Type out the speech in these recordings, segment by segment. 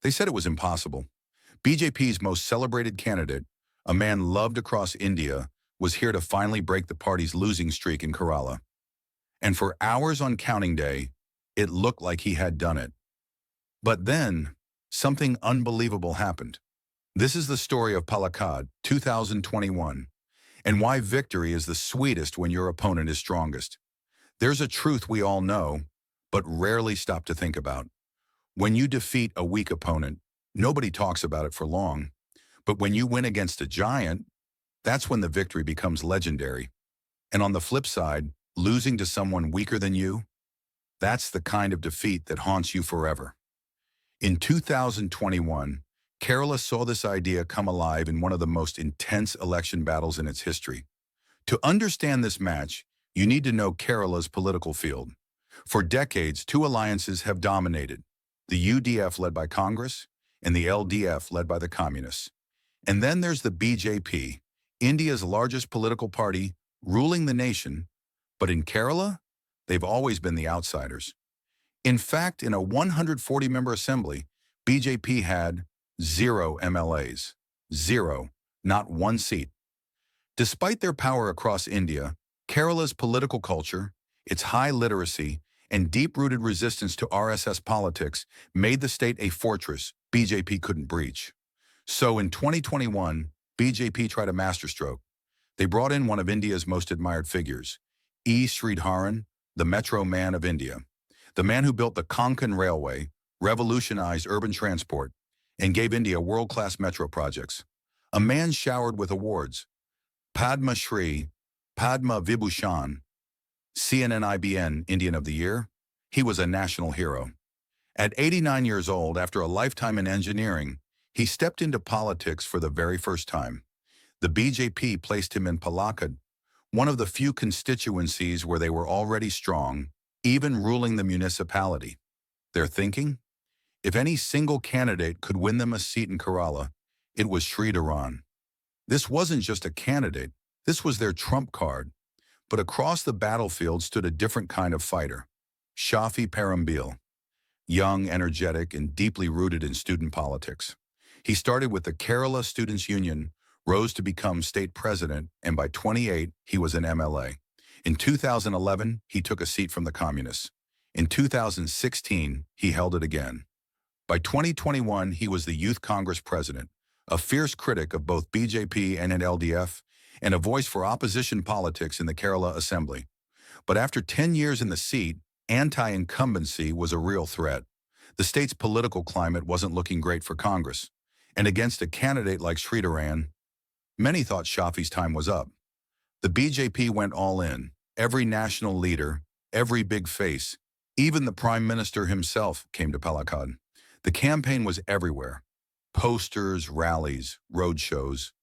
They said it was impossible. BJP's most celebrated candidate, a man loved across India, was here to finally break the party's losing streak in Kerala. And for hours on counting day, it looked like he had done it. But then, something unbelievable happened. This is the story of Palakkad, 2021, and why victory is the sweetest when your opponent is strongest. There's a truth we all know, but rarely stop to think about. When you defeat a weak opponent, nobody talks about it for long. But when you win against a giant, that's when the victory becomes legendary. And on the flip side, losing to someone weaker than you, that's the kind of defeat that haunts you forever. In 2021, Kerala saw this idea come alive in one of the most intense election battles in its history. To understand this match, you need to know Kerala's political field. For decades, two alliances have dominated, the UDF led by Congress and the LDF led by the Communists. And then there's the BJP, India's largest political party, ruling the nation, but in Kerala, they've always been the outsiders. In fact, in a 140-member assembly, BJP had 0 MLAs. 0, not one seat. Despite their power across India, Kerala's political culture, its high literacy, and deep-rooted resistance to RSS politics made the state a fortress BJP couldn't breach. So in 2021, BJP tried a masterstroke. They brought in one of India's most admired figures, Sreedharan, the Metro Man of India. The man who built the Konkan Railway, revolutionized urban transport, and gave India world-class metro projects. A man showered with awards, Padma Shri, Padma Vibhushan, CNN Indian of the Year. He was a national hero. At 89 years old, after a lifetime in engineering, he stepped into politics for the very first time. The BJP placed him in Palakkad, one of the few constituencies where they were already strong, even ruling the municipality. Their thinking? If any single candidate could win them a seat in Kerala, it was Sreedharan. This wasn't just a candidate, this was their trump card. But across the battlefield stood a different kind of fighter, Shafi Parambil. Young, energetic, and deeply rooted in student politics. He started with the Kerala Students' Union, rose to become state president, and by 28, he was an MLA. In 2011, he took a seat from the Communists. In 2016, he held it again. By 2021, he was the Youth Congress president, a fierce critic of both BJP and LDF, and a voice for opposition politics in the Kerala Assembly. But after 10 years in the seat, anti-incumbency was a real threat. The state's political climate wasn't looking great for Congress. And against a candidate like Sreedharan, many thought Shafi's time was up. The BJP went all in. Every national leader, every big face, even the Prime Minister himself came to Palakkad. The campaign was everywhere. Posters, rallies, road shows.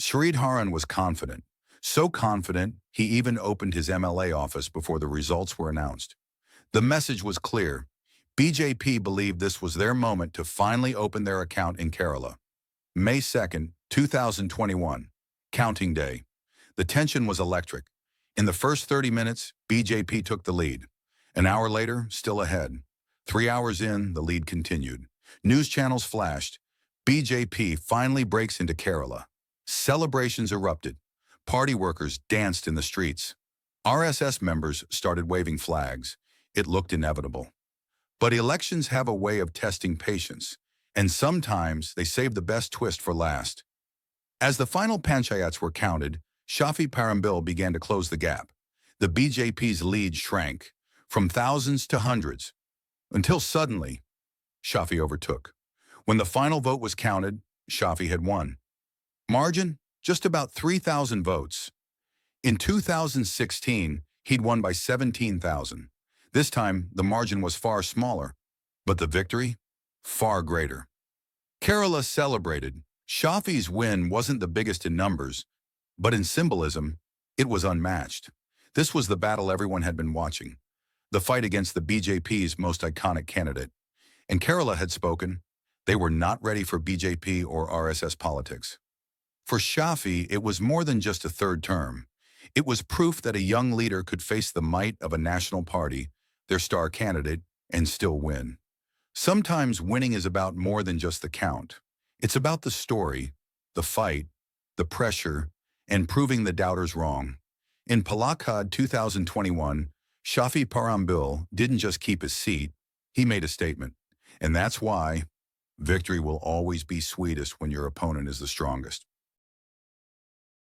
Sreedharan was confident. So confident, he even opened his MLA office before the results were announced. The message was clear. BJP believed this was their moment to finally open their account in Kerala. May 2nd, 2021, counting day. The tension was electric. In the first 30 minutes, BJP took the lead. An hour later, still ahead. 3 hours in, the lead continued. News channels flashed. BJP finally breaks into Kerala. Celebrations erupted. Party workers danced in the streets. RSS members started waving flags. It looked inevitable. But elections have a way of testing patience, and sometimes they save the best twist for last. As the final panchayats were counted, Shafi Parambil began to close the gap. The BJP's lead shrank, from thousands to hundreds, until suddenly, Shafi overtook. When the final vote was counted, Shafi had won. Margin? Just about 3,000 votes. In 2016, he'd won by 17,000. This time, the margin was far smaller, but the victory? Far greater. Kerala celebrated. Shafi's win wasn't the biggest in numbers, but in symbolism, it was unmatched. This was the battle everyone had been watching, the fight against the BJP's most iconic candidate. And Kerala had spoken. They were not ready for BJP or RSS politics. For Shafi, it was more than just a third term. It was proof that a young leader could face the might of a national party, their star candidate, and still win. Sometimes winning is about more than just the count. It's about the story, the fight, the pressure, and proving the doubters wrong. In Palakkad 2021, Shafi Parambil didn't just keep his seat, he made a statement. And that's why victory will always be sweetest when your opponent is the strongest.